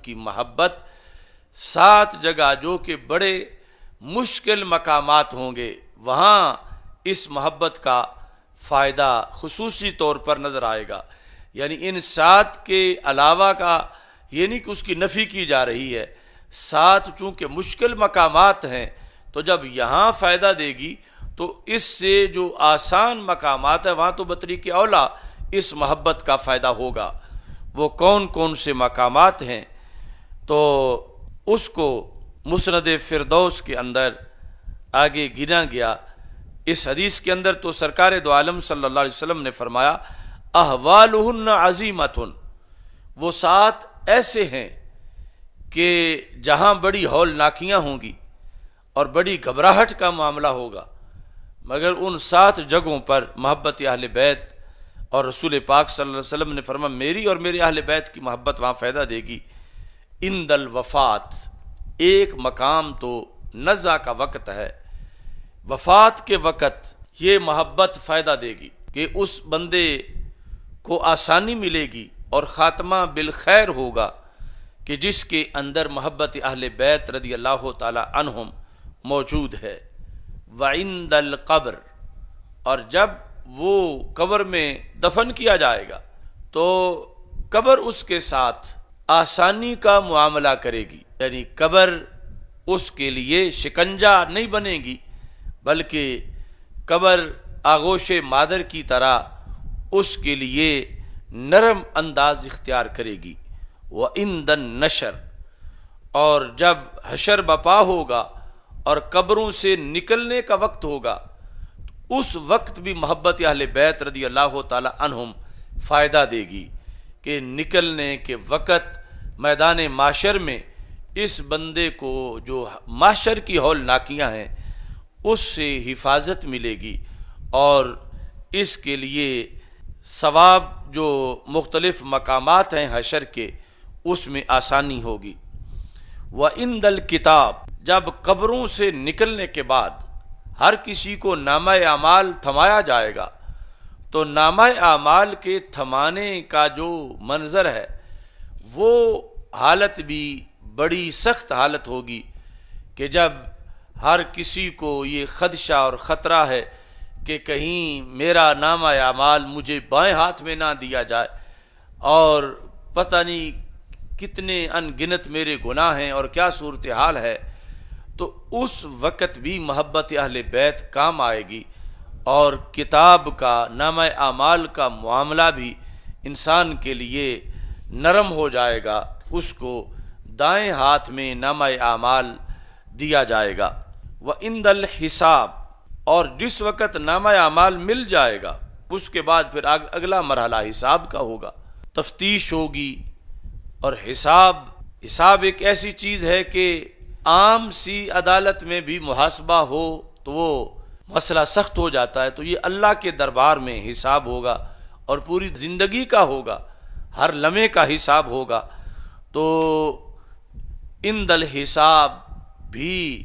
کی محبت 7 جگہ جو کہ بڑے مشکل مقامات ہوں گے وہاں اس محبت کا فائدہ خصوصی طور پر نظر آئے گا. یعنی ان 7 کے علاوہ کا یہ نہیں کہ اس کی نفی کی جا رہی ہے. 7 چونکہ مشکل مقامات ہیں تو جب یہاں فائدہ دے گی تو اس سے جو آسان مقامات ہیں وہاں تو بطریق اولا اس محبت کا فائدہ ہوگا. وہ کون کون سے مقامات ہیں تو اس کو مسند فردوس کے اندر آگے گنا گیا. اس حدیث کے اندر تو سرکار دو عالم صلی اللہ علیہ وسلم نے فرمایا احوالہن عظیمتن، وہ 7 ایسے ہیں کہ جہاں بڑی ہولناکیاں ہوں گی اور بڑی گھبراہٹ کا معاملہ ہوگا، مگر ان 7 جگہوں پر محبت اہل بیت اور رسول پاک صلی اللہ علیہ وسلم نے فرمایا میری اور میرے اہل بیت کی محبت وہاں فائدہ دے گی. عند الوفات، ایک مقام تو نزع کا وقت ہے، وفات کے وقت یہ محبت فائدہ دے گی کہ اس بندے کو آسانی ملے گی اور خاتمہ بالخیر ہوگا کہ جس کے اندر محبت اہل بیت رضی اللہ تعالی عنہم موجود ہے. وعند القبر، اور جب وہ قبر میں دفن کیا جائے گا تو قبر اس کے ساتھ آسانی کا معاملہ کرے گی. یعنی قبر اس کے لیے شکنجہ نہیں بنے گی بلکہ قبر آغوش مادر کی طرح اس کے لیے نرم انداز اختیار کرے گی. وعند النشر، اور جب حشر بپا ہوگا اور قبروں سے نکلنے کا وقت ہوگا تو اس وقت بھی محبت اہل بیت رضی اللہ تعالی عنہم فائدہ دے گی کہ نکلنے کے وقت میدان معاشر میں اس بندے کو جو معاشر کی ہولناکیاں ہیں اس سے حفاظت ملے گی اور اس کے لیے ثواب جو مختلف مقامات ہیں حشر کے اس میں آسانی ہوگی. وعند الکتاب، جب قبروں سے نکلنے کے بعد ہر کسی کو نامہ اعمال تھمایا جائے گا تو نامہ اعمال کے تھمانے کا جو منظر ہے وہ حالت بھی بڑی سخت حالت ہوگی کہ جب ہر کسی کو یہ خدشہ اور خطرہ ہے کہ کہیں میرا نامہ اعمال مجھے بائیں ہاتھ میں نہ دیا جائے اور پتہ نہیں کتنے ان گنت میرے گناہ ہیں اور کیا صورتحال ہے. تو اس وقت بھی محبت اہل بیت کام آئے گی اور کتاب کا نامہ اعمال کا معاملہ بھی انسان کے لیے نرم ہو جائے گا. اس کو دائیں ہاتھ میں نامہ اعمال دیا جائے گا. وعند الحساب، اور جس وقت نامہ اعمال مل جائے گا اس کے بعد پھر اگلا مرحلہ حساب کا ہوگا، تفتیش ہوگی. اور حساب ایک ایسی چیز ہے کہ عام سی عدالت میں بھی محاسبہ ہو تو وہ مسئلہ سخت ہو جاتا ہے، تو یہ اللہ کے دربار میں حساب ہوگا اور پوری زندگی کا ہوگا، ہر لمحے کا حساب ہوگا. تو عند الحساب بھی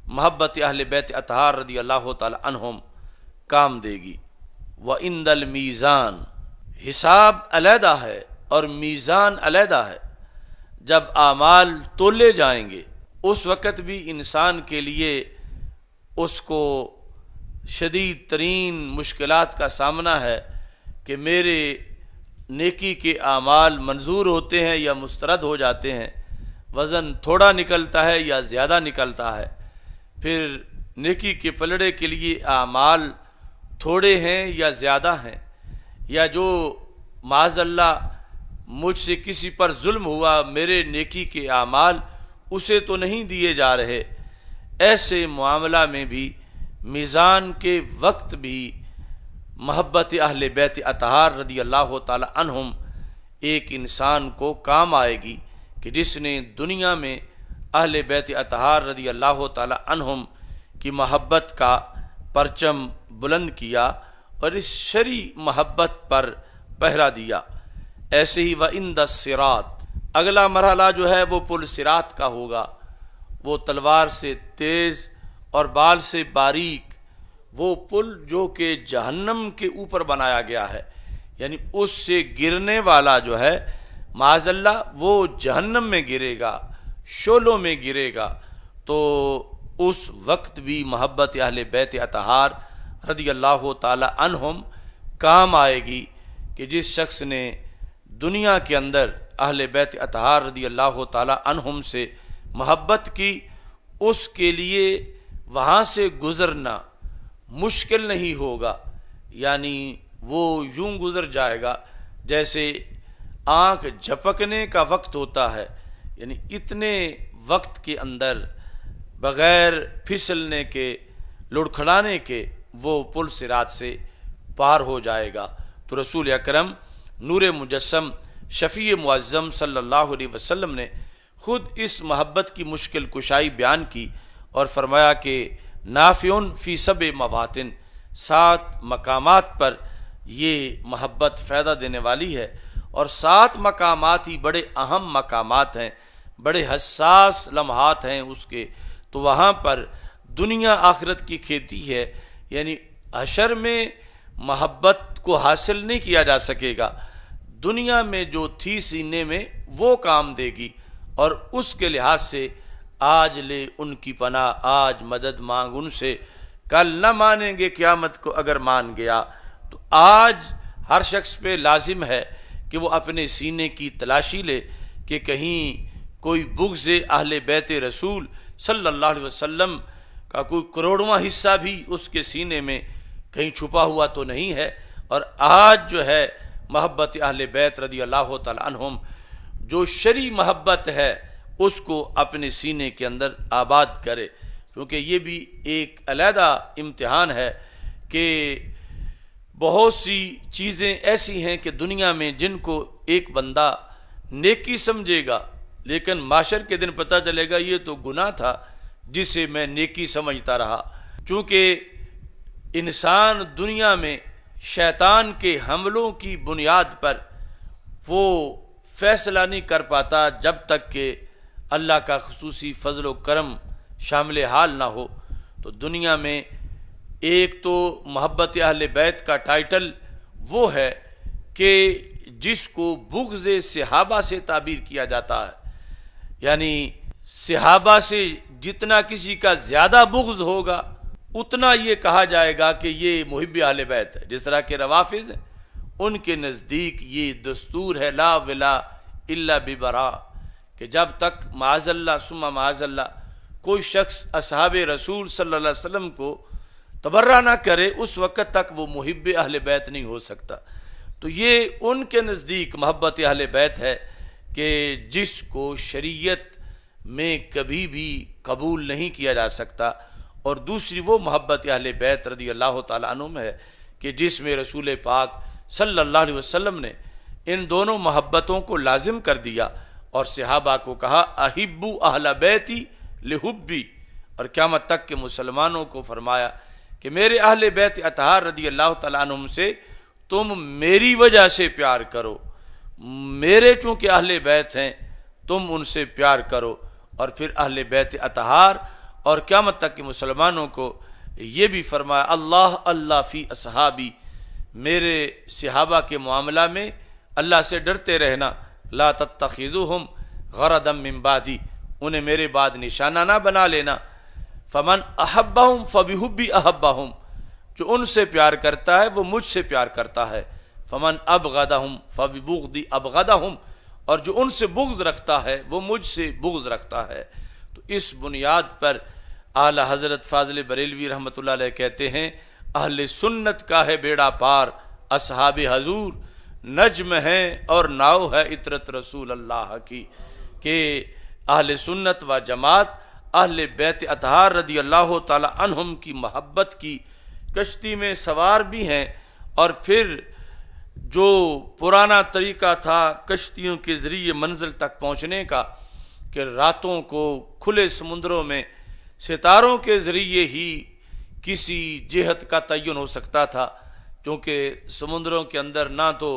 محبت اہل بیت اطہار رضی اللہ تعالی عنہم کام دے گی. وعند المیزان، حساب علیحدہ ہے اور میزان علیحدہ ہے. جب اعمال تولے جائیں گے اس وقت بھی انسان کے لیے اس کو شدید ترین مشکلات کا سامنا ہے کہ میرے نیکی کے اعمال منظور ہوتے ہیں یا مسترد ہو جاتے ہیں، وزن تھوڑا نکلتا ہے یا زیادہ نکلتا ہے. پھر نیکی کے پلڑے کے لیے اعمال تھوڑے ہیں یا زیادہ ہیں، یا جو معاذ اللہ مجھ سے کسی پر ظلم ہوا میرے نیکی کے اعمال اسے تو نہیں دیے جا رہے. ایسے معاملہ میں بھی میزان کے وقت بھی محبت اہل بیت اطہار رضی اللہ تعالی عنہم ایک انسان کو کام آئے گی کہ جس نے دنیا میں اہل بیت اطہار رضی اللہ تعالی عنہم کی محبت کا پرچم بلند کیا اور اس شرعی محبت پر پہرا دیا. ایسے ہی وعند الصراط، اگلا مرحلہ جو ہے وہ پل صراط کا ہوگا. وہ تلوار سے تیز اور بال سے باریک وہ پل جو کہ جہنم کے اوپر بنایا گیا ہے، یعنی اس سے گرنے والا جو ہے معاذ اللہ وہ جہنم میں گرے گا، شعلوں میں گرے گا، تو اس وقت بھی محبت اہل بیت اطہار رضی اللہ تعالی عنہم کام آئے گی کہ جس شخص نے دنیا کے اندر اہل بیت اطہار رضی اللہ تعالی عنہم سے محبت کی، اس کے لیے وہاں سے گزرنا مشکل نہیں ہوگا، یعنی وہ یوں گزر جائے گا جیسے آنکھ جھپکنے کا وقت ہوتا ہے، یعنی اتنے وقت کے اندر بغیر پھسلنے کے، لڑکھڑانے کے وہ پل صراط سے پار ہو جائے گا۔ تو رسول اکرم نور مجسم شفیع معظم صلی اللہ علیہ وسلم نے خود اس محبت کی مشکل کشائی بیان کی اور فرمایا کہ نافعٌ فی سبع مواطن، 7 مقامات پر یہ محبت فائدہ دینے والی ہے، اور 7 مقامات ہی بڑے اہم مقامات ہیں، بڑے حساس لمحات ہیں اس کے، تو وہاں پر دنیا آخرت کی کھیتی ہے، یعنی حشر میں محبت کو حاصل نہیں کیا جا سکے گا، دنیا میں جو تھی سینے میں وہ کام دے گی، اور اس کے لحاظ سے آج لے ان کی پناہ، آج مدد مانگ ان سے، کل نہ مانیں گے قیامت کو اگر مان گیا۔ تو آج ہر شخص پہ لازم ہے کہ وہ اپنے سینے کی تلاشی لے کہ کہیں کوئی بغض اہل بیت رسول صلی اللہ علیہ وسلم کا کوئی کروڑواں حصہ بھی اس کے سینے میں کہیں چھپا ہوا تو نہیں ہے، اور آج جو ہے محبت اہل بیت رضی اللہ تعالی عنہم جو شرعی محبت ہے اس کو اپنے سینے کے اندر آباد کرے، کیونکہ یہ بھی ایک علیحدہ امتحان ہے کہ بہت سی چیزیں ایسی ہیں کہ دنیا میں جن کو ایک بندہ نیکی سمجھے گا، لیکن معاشر کے دن پتہ چلے گا یہ تو گناہ تھا جسے میں نیکی سمجھتا رہا، چونکہ انسان دنیا میں شیطان کے حملوں کی بنیاد پر وہ فیصلہ نہیں کر پاتا جب تک کہ اللہ کا خصوصی فضل و کرم شامل حال نہ ہو۔ تو دنیا میں ایک تو محبت اہل بیت کا ٹائٹل وہ ہے کہ جس کو بغض صحابہ سے تعبیر کیا جاتا ہے، یعنی صحابہ سے جتنا کسی کا زیادہ بغض ہوگا اتنا یہ کہا جائے گا کہ یہ محب اہل بیت ہے۔ جس طرح کے روافض ہیں، ان کے نزدیک یہ دستور ہے لا ولا الا ببراء، کہ جب تک معاذ اللہ ثم معاذ اللہ کوئی شخص اصحاب رسول صلی اللہ علیہ وسلم کو تبرہ نہ کرے اس وقت تک وہ محب اہل بیت نہیں ہو سکتا۔ تو یہ ان کے نزدیک محبت اہل بیت ہے کہ جس کو شریعت میں کبھی بھی قبول نہیں کیا جا سکتا، اور دوسری وہ محبت اہل بیت رضی اللہ تعالیٰ عنہم ہے کہ جس میں رسول پاک صلی اللہ علیہ وسلم نے ان دونوں محبتوں کو لازم کر دیا، اور صحابہ کو کہا احبو اہل بیتی لحبی، اور قیامت تک کے مسلمانوں کو فرمایا کہ میرے اہل بیت اطہار رضی اللہ تعالیٰ عنہم سے تم میری وجہ سے پیار کرو، میرے چونکہ اہل بیت ہیں تم ان سے پیار کرو۔ اور پھر اہل بیت اطہار اور قیامت تک کے مسلمانوں کو یہ بھی فرمایا اللہ اللہ فی اصحابی، میرے صحابہ کے معاملہ میں اللہ سے ڈرتے رہنا، لا تتخذوہم غرضا من بعدی، انہیں میرے بعد نشانہ نہ بنا لینا، فمن احبہم فبحبی احبہم، جو ان سے پیار کرتا ہے وہ مجھ سے پیار کرتا ہے، فمن ابغضہم فببغضی ابغضہم، اور جو ان سے بغض رکھتا ہے وہ مجھ سے بغض رکھتا ہے۔ تو اس بنیاد پر اعلی حضرت فاضل بریلوی رحمۃ اللہ علیہ کہتے ہیں اہل سنت کا ہے بیڑا پار، اصحاب حضور نجم ہیں اور ناؤ ہے عطرت رسول اللہ کی، کہ اہل سنت و جماعت اہل بیت اطہار رضی اللہ تعالی عنہم کی محبت کی کشتی میں سوار بھی ہیں، اور پھر جو پرانا طریقہ تھا کشتیوں کے ذریعے منزل تک پہنچنے کا کہ راتوں کو کھلے سمندروں میں ستاروں کے ذریعے ہی کسی جہت کا تعین ہو سکتا تھا، کیونکہ سمندروں کے اندر نہ تو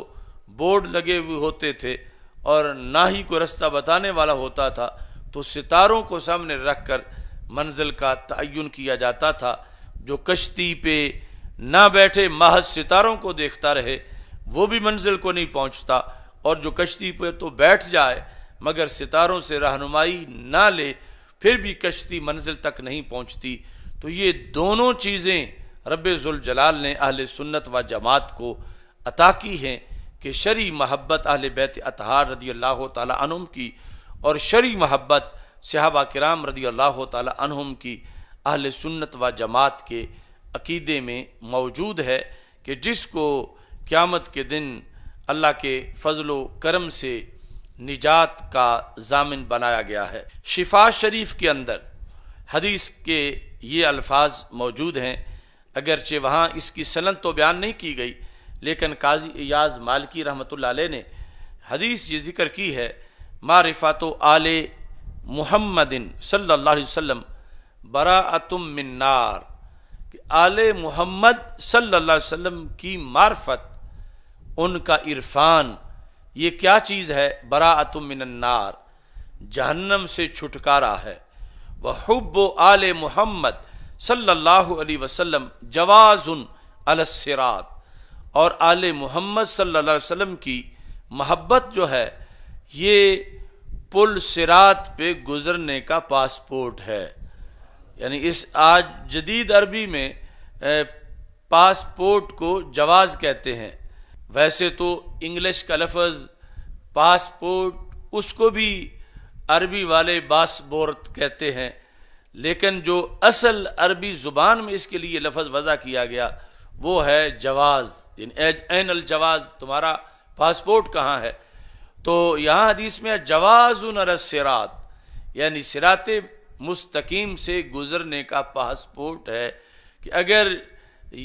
بورڈ لگے ہوئے ہوتے تھے اور نہ ہی کوئی رستہ بتانے والا ہوتا تھا، تو ستاروں کو سامنے رکھ کر منزل کا تعین کیا جاتا تھا۔ جو کشتی پہ نہ بیٹھے محض ستاروں کو دیکھتا رہے وہ بھی منزل کو نہیں پہنچتا، اور جو کشتی پہ تو بیٹھ جائے مگر ستاروں سے رہنمائی نہ لے پھر بھی کشتی منزل تک نہیں پہنچتی۔ تو یہ دونوں چیزیں رب ذوالجلال نے اہل سنت و جماعت کو عطا کی ہیں کہ شرعی محبت اہل بیت اطہار رضی اللہ تعالی عنہم کی اور شرعی محبت صحابہ کرام رضی اللہ تعالی عنہم کی اہل سنت و جماعت کے عقیدے میں موجود ہے کہ جس کو قیامت کے دن اللہ کے فضل و کرم سے نجات کا ضامن بنایا گیا ہے۔ شفا شریف کے اندر حدیث کے یہ الفاظ موجود ہیں، اگرچہ وہاں اس کی سند تو بیان نہیں کی گئی، لیکن قاضی ایاز مالکی رحمۃ اللہ علیہ نے حدیث یہ ذکر کی ہے، معرفت آل محمد صلی اللہ علیہ وسلم براءۃ من نار، کہ آل محمد صلی اللہ علیہ وسلم کی معرفت، ان کا عرفان، یہ کیا چیز ہے؟ براءۃ من النار، جہنم سے چھٹکارا ہے۔ وحب آل محمد صلی اللہ علیہ وسلم جواز علی الصراط، اور آل محمد صلی اللہ علیہ وسلم کی محبت جو ہے یہ پل صراط پہ گزرنے کا پاسپورٹ ہے۔ یعنی اس آج جدید عربی میں پاسپورٹ کو جواز کہتے ہیں، ویسے تو انگلش کا لفظ پاسپورٹ اس کو بھی عربی والے باسبورت کہتے ہیں، لیکن جو اصل عربی زبان میں اس کے لیے لفظ وضع کیا گیا وہ ہے جواز، یعنی این الجواز، تمہارا پاسپورٹ کہاں ہے؟ تو یہاں حدیث میں جواز علی الصراط، یعنی صراط مستقیم سے گزرنے کا پاسپورٹ ہے، کہ اگر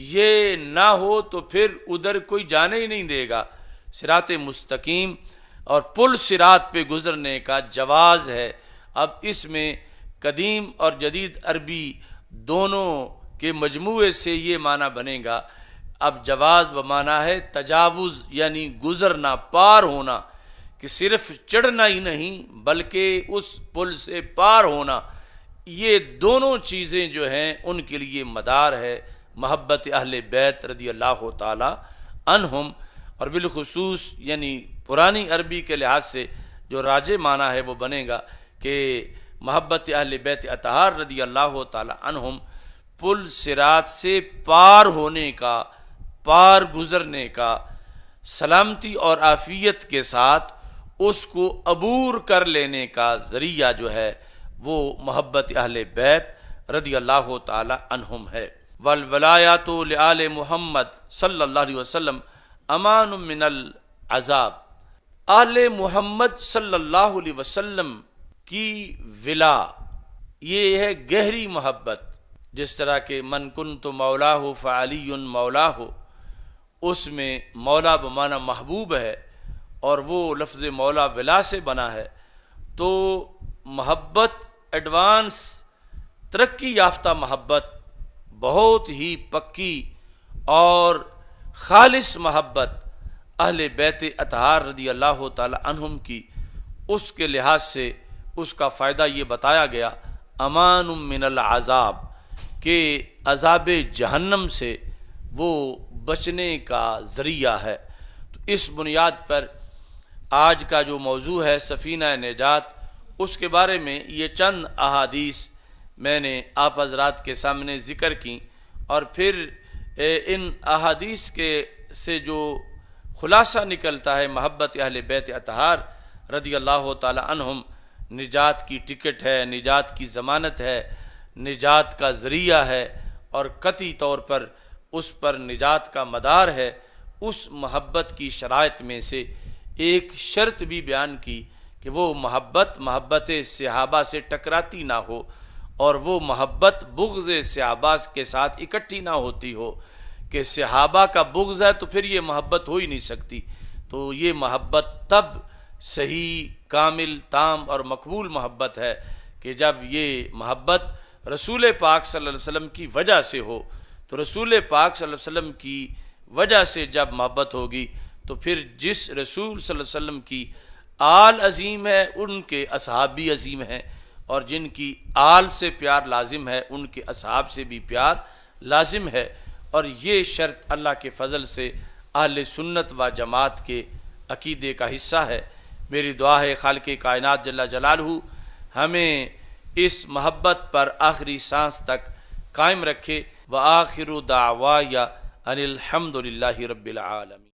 یہ نہ ہو تو پھر ادھر کوئی جانے ہی نہیں دے گا۔ صراط مستقیم اور پل صراط پہ گزرنے کا جواز ہے۔ اب اس میں قدیم اور جدید عربی دونوں کے مجموعے سے یہ معنی بنے گا۔ اب جواز بمعنی ہے تجاوز، یعنی گزرنا، پار ہونا، کہ صرف چڑھنا ہی نہیں بلکہ اس پل سے پار ہونا۔ یہ دونوں چیزیں جو ہیں ان کے لیے مدار ہے محبت اہل بیت رضی اللہ تعالی عنہم، اور بالخصوص یعنی پرانی عربی کے لحاظ سے جو راجح معنی ہے وہ بنے گا کہ محبت اہل بیت اطہار رضی اللہ تعالی عنہم پل صراط سے پار ہونے کا، پار گزرنے کا، سلامتی اور عافیت کے ساتھ اس کو عبور کر لینے کا ذریعہ جو ہے وہ محبت اہل بیت رضی اللہ تعالی عنہم ہے۔ والولایات لآل محمد صلی اللہ علیہ وسلم امان من العذاب، آل محمد صلی اللہ علیہ وسلم کی ولا یہ ہے گہری محبت، جس طرح کہ من کنت مولاہ فعلی مولاہ، اس میں مولا بمعنی محبوب ہے اور وہ لفظ مولا ولا سے بنا ہے۔ تو محبت ایڈوانس ترقی یافتہ محبت، بہت ہی پکی اور خالص محبت اہل بیت اطہار رضی اللہ تعالی عنہم کی، اس کے لحاظ سے اس کا فائدہ یہ بتایا گیا امان من العذاب، کہ عذاب جہنم سے وہ بچنے کا ذریعہ ہے۔ تو اس بنیاد پر آج کا جو موضوع ہے سفینہ نجات، اس کے بارے میں یہ چند احادیث میں نے آپ حضرات کے سامنے ذکر کی، اور پھر ان احادیث کے سے جو خلاصہ نکلتا ہے محبت اہل بیت اطہار رضی اللہ تعالی عنہم نجات کی ٹکٹ ہے، نجات کی ضمانت ہے، نجات کا ذریعہ ہے، اور قطعی طور پر اس پر نجات کا مدار ہے۔ اس محبت کی شرائط میں سے ایک شرط بھی بیان کی کہ وہ محبت صحابہ سے ٹکراتی نہ ہو، اور وہ محبت بغض صحابہ کے ساتھ اکٹھی نہ ہوتی ہو، کہ صحابہ کا بغض ہے تو پھر یہ محبت ہو ہی نہیں سکتی۔ تو یہ محبت تب صحیح، کامل، تام اور مقبول محبت ہے کہ جب یہ محبت رسول پاک صلی اللہ علیہ وسلم کی وجہ سے ہو۔ تو رسول پاک صلی اللہ علیہ وسلم کی وجہ سے جب محبت ہوگی تو پھر جس رسول صلی اللہ علیہ وسلم کی آل عظیم ہے ان کے اصحاب بھی عظیم ہیں، اور جن کی آل سے پیار لازم ہے ان کے اصحاب سے بھی پیار لازم ہے۔ اور یہ شرط اللہ کے فضل سے اہل سنت و جماعت کے عقیدے کا حصہ ہے۔ میری دعا ہے خالق کائنات جل جلالہ ہمیں اس محبت پر آخری سانس تک قائم رکھے۔ وآخر دعوایا ان الحمد للہ رب العالمین۔